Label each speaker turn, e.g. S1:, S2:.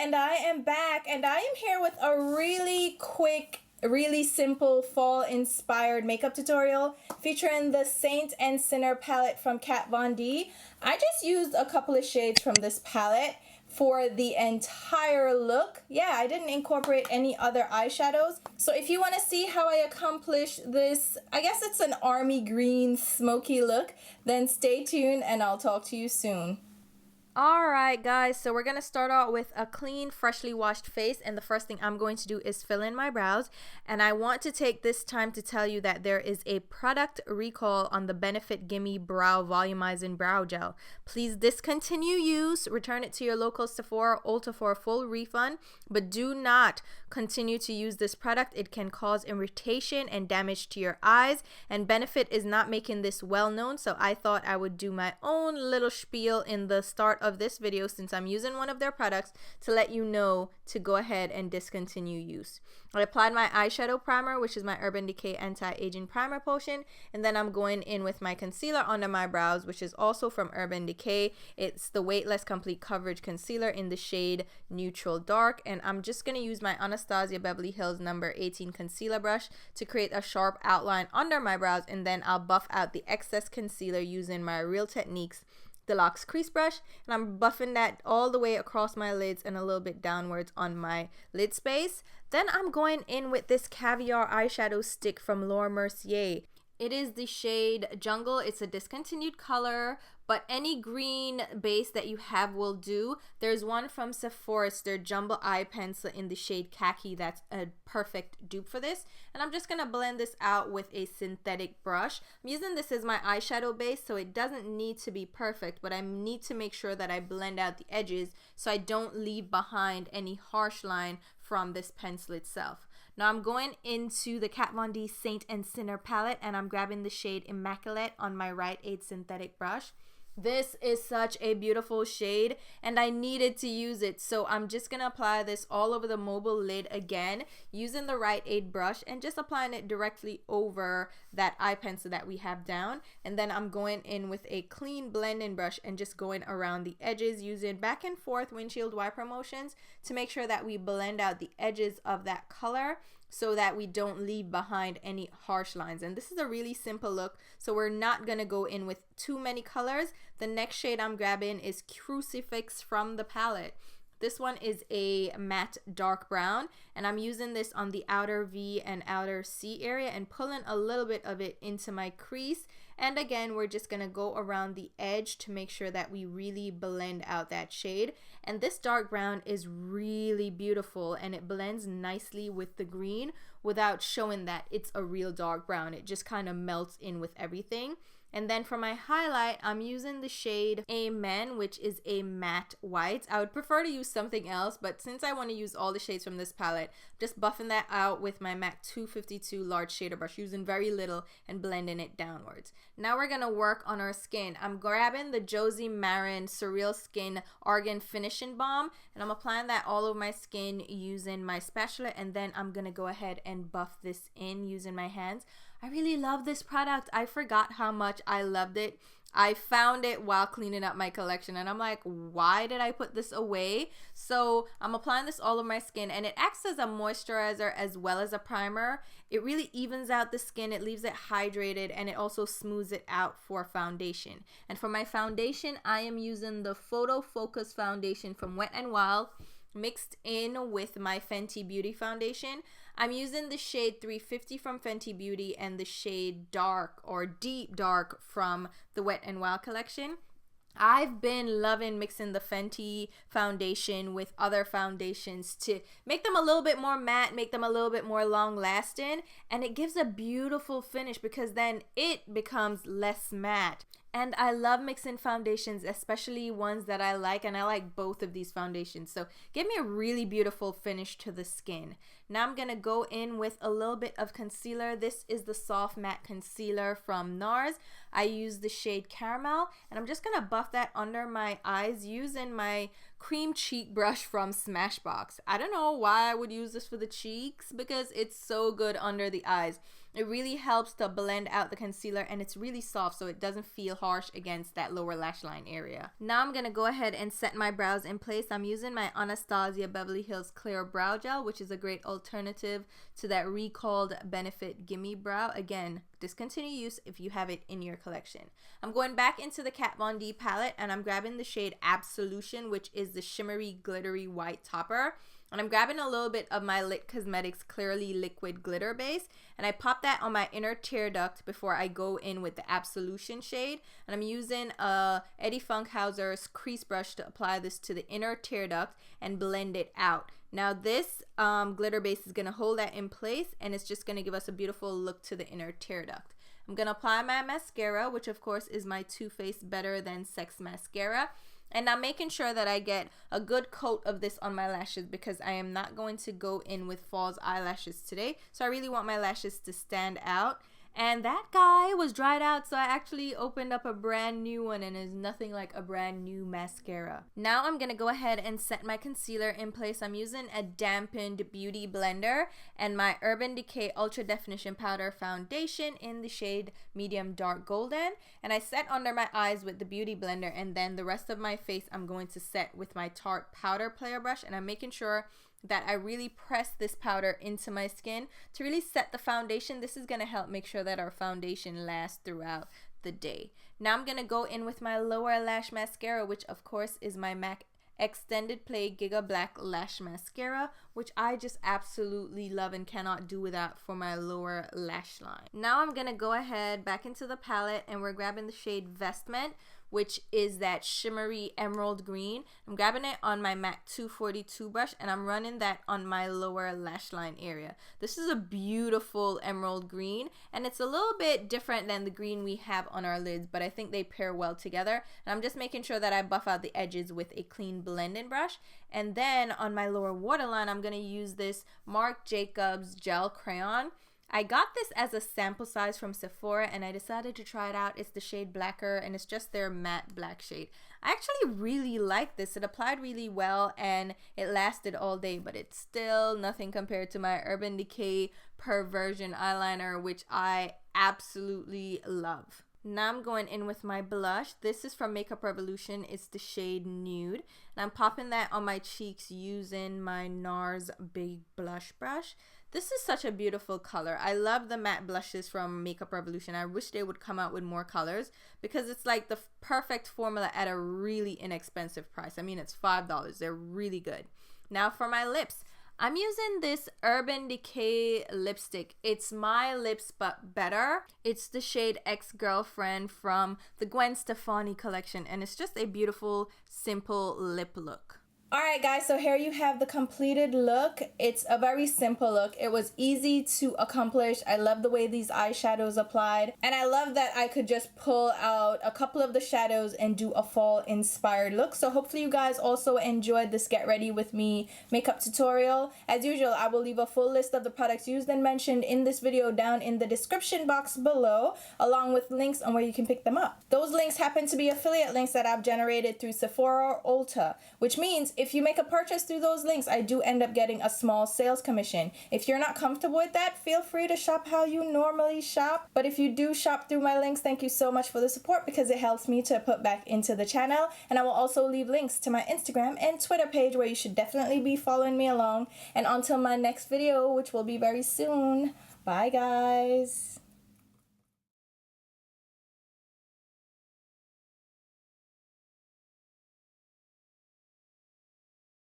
S1: And I am back, and I am here with a really quick, really simple fall inspired makeup tutorial featuring the Saint and Sinner palette from Kat Von D. I just used a couple of shades from this palette for the entire look. Yeah, I didn't incorporate any other eyeshadows. So if you want to see how I accomplish this, I guess it's an army green smoky look, then stay tuned and I'll talk to you soon. Alright guys, so we're going to start out with a clean, freshly washed face, and the first thing I'm going to do is fill in my brows. And I want to take this time to tell you that there is a product recall on the Benefit Gimme Brow Volumizing Brow Gel. Please discontinue use, return it to your local Sephora or Ulta for a full refund, but do not continue to use this product. It can cause irritation and damage to your eyes, and Benefit is not making this well known, so I thought I would do my own little spiel in the start of this video, since I'm using one of their products, to let you know to go ahead and discontinue use. I applied my eyeshadow primer, which is my Urban Decay Anti-Aging Primer Potion, and then I'm going in with my concealer under my brows, which is also from Urban Decay. It's the Weightless Complete Coverage Concealer in the shade Neutral Dark, and I'm just going to use my Anastasia Beverly Hills number 18 concealer brush to create a sharp outline under my brows, and then I'll buff out the excess concealer using my Real Techniques Deluxe crease brush, and I'm buffing that all the way across my lids and a little bit downwards on my lid space. Then I'm going in with this Caviar eyeshadow stick from Mercier. It is the shade Jungle. It's a discontinued color, but any green base that you have will do. There's one from Sephora, it's their Jumbo Eye Pencil in the shade Khaki. That's a perfect dupe for this. And I'm just going to blend this out with a synthetic brush. I'm using this as my eyeshadow base, so it doesn't need to be perfect, but I need to make sure that I blend out the edges so I don't leave behind any harsh line from this pencil itself. Now I'm going into the Kat Von D Saint and Sinner palette, and I'm grabbing the shade Immaculate on my Rite Aid synthetic brush. This is such a beautiful shade, and I needed to use it, so I'm just going to apply this all over the mobile lid again using the Rite Aid brush and just applying it directly over that eye pencil that we have down. And then I'm going in with a clean blending brush and just going around the edges using back and forth windshield wiper motions to make sure that we blend out the edges of that color so that we don't leave behind any harsh lines. And this is a really simple look, so we're not gonna go in with too many colors. The next shade I'm grabbing is Crucifix from the palette. This one is a matte dark brown, and I'm using this on the outer V and outer C area and pulling a little bit of it into my crease. And again, we're just gonna go around the edge to make sure that we really blend out that shade. And this dark brown is really beautiful, and it blends nicely with the green without showing that it's a real dark brown. It just kind of melts in with everything. And then for my highlight, I'm using the shade Amen, which is a matte white. I would prefer to use something else, but since I want to use all the shades from this palette, just buffing that out with my MAC 252 large shader brush, using very little and blending it downwards. Now we're going to work on our skin. I'm grabbing the Josie Maran Surreal Skin Argan Finishing Balm, and I'm applying that all over my skin using my spatula, and then I'm going to go ahead and buff this in using my hands. I really love this product. I forgot how much I loved it. I found it while cleaning up my collection, and I'm like, why did I put this away? So I'm applying this all over my skin, and it acts as a moisturizer as well as a primer. It really evens out the skin, it leaves it hydrated, and it also smooths it out for foundation. And for my foundation, I am using the Photo Focus foundation from Wet n Wild mixed in with my Fenty Beauty foundation. I'm using the shade 350 from Fenty Beauty and the shade Dark or Deep Dark from the Wet n Wild collection. I've been loving mixing the Fenty foundation with other foundations to make them a little bit more matte, make them a little bit more long lasting, and it gives a beautiful finish because then it becomes less matte And I love mixing foundations, especially ones that I like, and I like both of these foundations. So give me a really beautiful finish to the skin. Now I'm gonna go in with a little bit of concealer. This is the Soft Matte Concealer from NARS. I use the shade Caramel, and I'm just gonna buff that under my eyes using my cream cheek brush from Smashbox. I don't know why I would use this for the cheeks because it's so good under the eyes. It really helps to blend out the concealer, and it's really soft so it doesn't feel harsh against that lower lash line area. Now I'm going to go ahead and set my brows in place. I'm using my Anastasia Beverly Hills Clear Brow Gel, which is a great alternative to that recalled Benefit Gimme Brow. Again, discontinue use if you have it in your collection. I'm going back into the Kat Von D palette, and I'm grabbing the shade Absolution, which is the shimmery glittery white topper. And I'm grabbing a little bit of my Lit Cosmetics Clearly Liquid Glitter Base, and I pop that on my inner tear duct before I go in with the Absolution shade. And I'm using Eddie Funkhouser's crease brush to apply this to the inner tear duct and blend it out. Now this glitter base is going to hold that in place, and it's just going to give us a beautiful look to the inner tear duct. I'm going to apply my mascara, which of course is my Too Faced Better Than Sex Mascara. And I'm making sure that I get a good coat of this on my lashes because I am not going to go in with false eyelashes today. So I really want my lashes to stand out. And that guy was dried out, so I actually opened up a brand new one, and there's nothing like a brand new mascara. Now I'm gonna go ahead and set my concealer in place. I'm using a dampened beauty blender and my Urban Decay Ultra Definition Powder Foundation in the shade Medium Dark Golden. And I set under my eyes with the beauty blender, and then the rest of my face I'm going to set with my Tarte Powder Player Brush, and I'm making sure that I really press this powder into my skin to really set the foundation. This is going to help make sure that our foundation lasts throughout the day. Now I'm going to go in with my lower lash mascara, which of course is my MAC Extended Play Giga Black Lash Mascara, which I just absolutely love and cannot do without for my lower lash line. Now I'm going to go ahead back into the palette, and we're grabbing the shade Vestment, which is that shimmery emerald green. I'm grabbing it on my MAC 242 brush, and I'm running that on my lower lash line area. This is a beautiful emerald green, and it's a little bit different than the green we have on our lids, but I think they pair well together. And I'm just making sure that I buff out the edges with a clean blending brush. And then on my lower waterline, I'm going to use this Marc Jacobs Gel Crayon. I got this as a sample size from Sephora, and I decided to try it out. It's the shade Blacquer, and it's just their matte black shade. I actually really like this. It applied really well, and it lasted all day, but it's still nothing compared to my Urban Decay Perversion eyeliner, which I absolutely love. Now I'm going in with my blush. This is from Makeup Revolution. It's the shade Nude. And I'm popping that on my cheeks using my NARS Big Blush Brush. This is such a beautiful color. I love the matte blushes from Makeup Revolution. I wish they would come out with more colors because it's like the perfect formula at a really inexpensive price. I mean, it's $5. They're really good. Now for my lips. I'm using this Urban Decay lipstick. It's my lips but better. It's the shade Ex-Girlfriend from the Gwen Stefani collection, and it's just a beautiful, simple lip look. Alright guys, so here you have the completed look. It's a very simple look. It was easy to accomplish. I love the way these eyeshadows applied. And I love that I could just pull out a couple of the shadows and do a fall inspired look. So hopefully you guys also enjoyed this Get Ready With Me makeup tutorial. As usual, I will leave a full list of the products used and mentioned in this video down in the description box below, along with links on where you can pick them up. Those links happen to be affiliate links that I've generated through Sephora or Ulta, which means if you make a purchase through those links, I do end up getting a small sales commission. If you're not comfortable with that, feel free to shop how you normally shop. But if you do shop through my links, thank you so much for the support because it helps me to put back into the channel. And I will also leave links to my Instagram and Twitter page where you should definitely be following me along. And until my next video, which will be very soon, bye guys.